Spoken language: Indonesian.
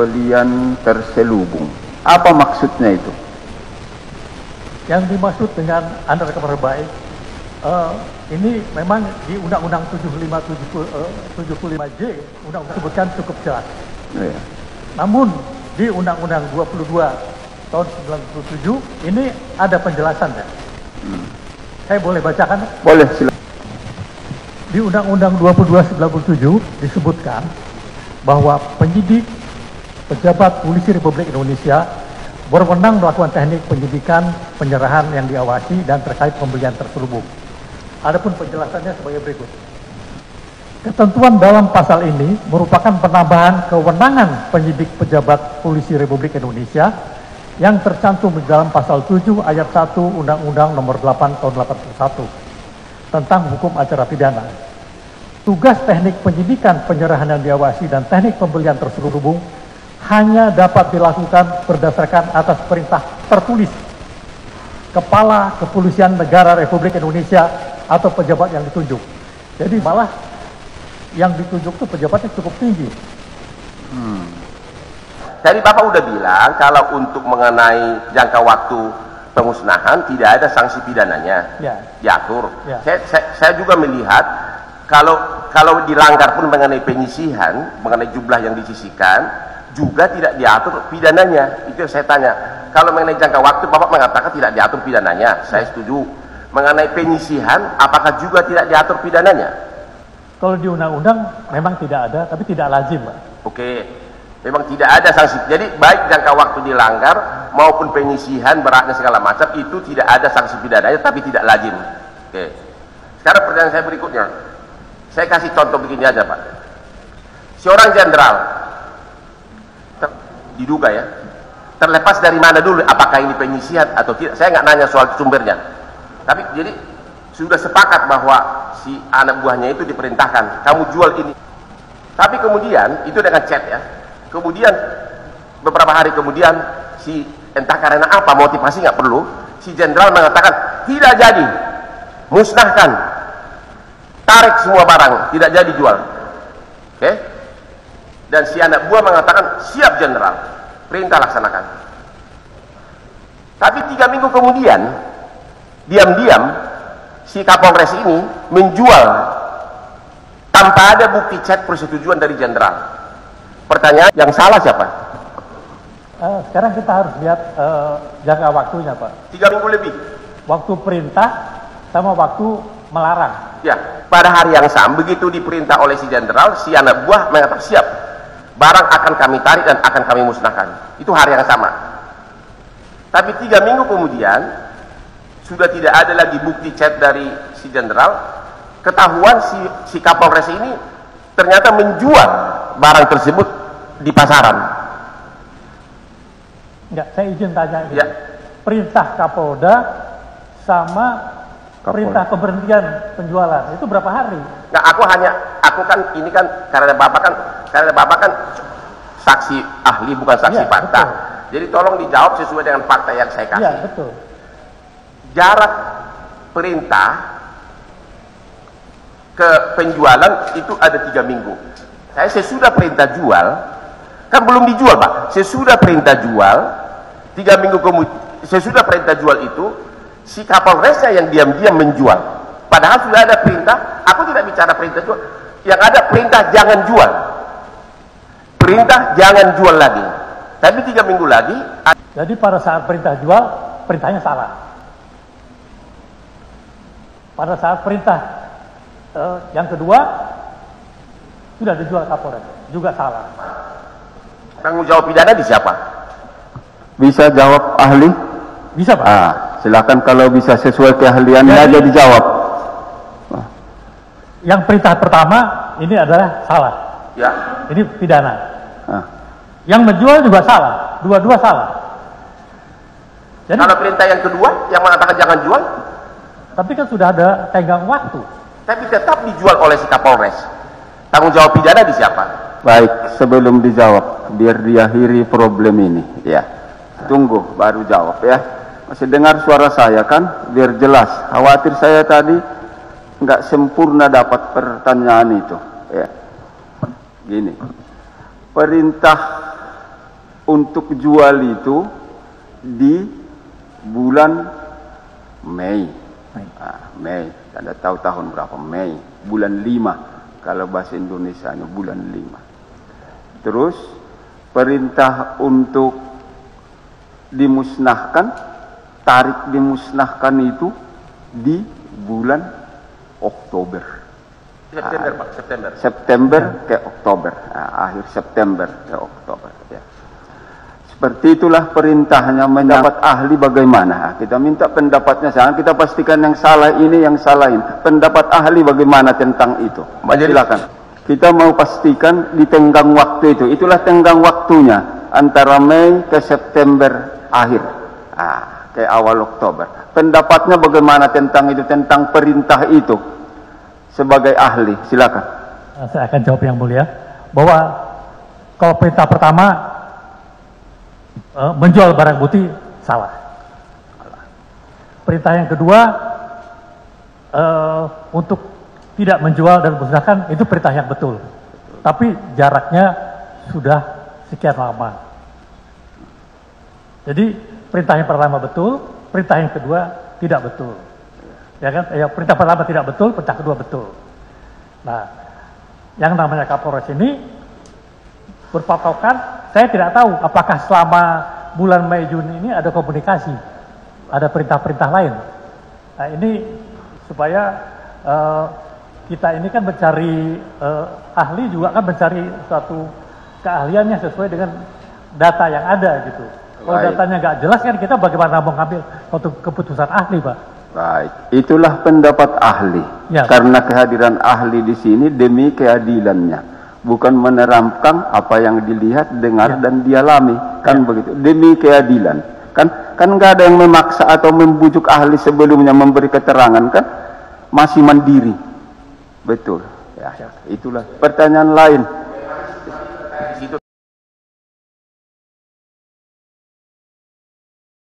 pembelian terselubung. Apa maksudnya itu? Yang dimaksud dengan under kabar baik, ini memang di Undang-Undang 75J, Undang-Undang sebutkan cukup jelas. Ya. Namun di Undang-Undang 22 tahun 97 ini ada penjelasannya. Saya boleh bacakan? Boleh, silakan. Di Undang-Undang 22/97 disebutkan bahwa penyidik pejabat polisi Republik Indonesia berwenang melakukan teknik penyidikan, penyerahan yang diawasi dan terkait pembelian terselubung. Adapun penjelasannya sebagai berikut. Ketentuan dalam pasal ini merupakan penambahan kewenangan penyidik pejabat polisi Republik Indonesia yang tercantum di dalam pasal 7 ayat 1 Undang-Undang Nomor 8 Tahun 81 tentang hukum acara pidana. Tugas teknik penyidikan, penyerahan yang diawasi dan teknik pembelian terselubung hanya dapat dilakukan berdasarkan atas perintah tertulis Kepala Kepolisian Negara Republik Indonesia atau pejabat yang ditunjuk. Jadi malah yang ditunjuk itu pejabatnya cukup tinggi. Tadi Bapak udah bilang kalau untuk mengenai jangka waktu pemusnahan tidak ada sanksi pidananya, diatur. Ya. Saya juga melihat kalau dilanggar pun mengenai penyisihan, mengenai jumlah yang disisihkan, juga tidak diatur pidananya. Itu yang saya tanya. Kalau mengenai jangka waktu, Bapak mengatakan tidak diatur pidananya. Saya setuju. Mengenai penyisihan, apakah juga tidak diatur pidananya? Kalau di undang-undang memang tidak ada, tapi tidak lazim, Pak. Oke. Memang tidak ada sanksi. Jadi baik jangka waktu dilanggar maupun penyisihan beratnya segala macam itu tidak ada sanksi pidananya, tapi tidak lazim. Oke. Sekarang pertanyaan saya berikutnya. Saya kasih contoh begini aja, Pak. Seorang jenderal diduga ya, terlepas dari mana dulu, apakah ini penyisihan atau tidak, saya nggak nanya soal sumbernya, tapi jadi sudah sepakat bahwa si anak buahnya itu diperintahkan, kamu jual ini, tapi kemudian itu dengan chat ya, kemudian beberapa hari kemudian si entah karena apa motivasi nggak perlu, si jenderal mengatakan tidak jadi, musnahkan, tarik semua barang, tidak jadi jual. Oke? Dan si anak buah mengatakan siap jenderal, perintah laksanakan. Tapi 3 minggu kemudian diam-diam si Kapolres ini menjual tanpa ada bukti chat persetujuan dari jenderal. Pertanyaan, yang salah siapa? Sekarang kita harus lihat jangka waktunya, Pak. 3 minggu lebih. Waktu perintah sama waktu melarang. Ya, pada hari yang sama begitu diperintah oleh si jenderal, si anak buah mengatakan siap. Barang akan kami tarik dan akan kami musnahkan. Itu hari yang sama. Tapi 3 minggu kemudian sudah tidak ada lagi bukti chat dari si jenderal. Ketahuan si Kapolres ini ternyata menjual barang tersebut di pasaran. Enggak, saya izin tanya ini. Ya. Perintah Kapolda sama perintah pemberhentian penjualan itu berapa hari? Nah, aku kan ini kan karena Bapak kan saksi ahli bukan saksi fakta. Betul. Jadi tolong dijawab sesuai dengan fakta yang saya kasih. Iya, betul. Jarak perintah ke penjualan itu ada 3 minggu. Saya sesudah perintah jual, kan belum dijual, Pak. Sesudah perintah jual, 3 minggu kemudian, sesudah perintah jual itu, si Kapolresnya yang diam-diam menjual. Padahal sudah ada perintah, aku tidak bicara perintah jual. Yang ada perintah jangan jual. Perintah jangan jual lagi. Tapi 3 minggu lagi. Jadi pada saat perintah jual, perintahnya salah. Pada saat perintah yang kedua, sudah dijual Kapolres, juga salah. Tanggung jawab pidana di siapa? Bisa jawab ahli? Bisa, Pak. Silakan kalau bisa sesuai keahliannya aja dijawab. Yang perintah pertama ini adalah salah. Ya. Ini pidana. Yang menjual juga salah. Dua-dua salah. Jadi, kalau perintah yang kedua yang mengatakan jangan jual, tapi kan sudah ada tenggang waktu. Tapi tetap dijual oleh si Kapolres. Tanggung jawab pidana di siapa? Baik, sebelum dijawab, biar diakhiri problem ini, ya. Tunggu, baru jawab ya. Masih dengar suara saya kan? Biar jelas. Khawatir saya tadi nggak sempurna dapat pertanyaan itu. Ya. Gini, perintah untuk jual itu di bulan Mei. Mei, Anda tahu tahun berapa? Mei, bulan 5. Kalau bahasa Indonesianya bulan 5. Terus perintah untuk dimusnahkan, tarik dimusnahkan itu di bulan Oktober. September, Pak, September. September ke Oktober, akhir September ke Oktober. Ya. Seperti itulah perintahnya. Mendapat ahli bagaimana? Kita minta pendapatnya. Jangan kita pastikan yang salah ini, yang salah ini. Pendapat ahli bagaimana tentang itu? Silakan. Kita mau pastikan di tenggang waktu itu. Itulah tenggang waktunya antara Mei ke September akhir, ke awal Oktober. Pendapatnya bagaimana tentang itu, tentang perintah itu sebagai ahli? Silakan. Saya akan jawab yang mulia, bahwa kalau perintah pertama menjual barang bukti salah. Perintah yang kedua untuk tidak menjual dan musnahkan itu perintah yang betul. Tapi jaraknya sudah sekian lama. Jadi perintah yang pertama betul, perintah yang kedua tidak betul. Ya kan? Ya, perintah pertama tidak betul, perintah kedua betul. Nah, yang namanya Kapolres ini berpatokan. Saya tidak tahu apakah selama bulan Mei Juni ini ada komunikasi, ada perintah-perintah lain. Nah, ini supaya kita ini kan mencari ahli juga kan mencari suatu keahliannya sesuai dengan data yang ada gitu. Kalau datanya nggak jelas kan kita bagaimana mengambil suatu keputusan ahli, Pak? Baik, itulah pendapat ahli. Ya. Karena kehadiran ahli di sini demi keadilannya. Bukan menerangkan apa yang dilihat, dengar, dan dialami, kan begitu. Demi keadilan, kan nggak ada yang memaksa atau membujuk ahli sebelumnya memberi keterangan, kan masih mandiri, betul. Ya, itulah pertanyaan lain.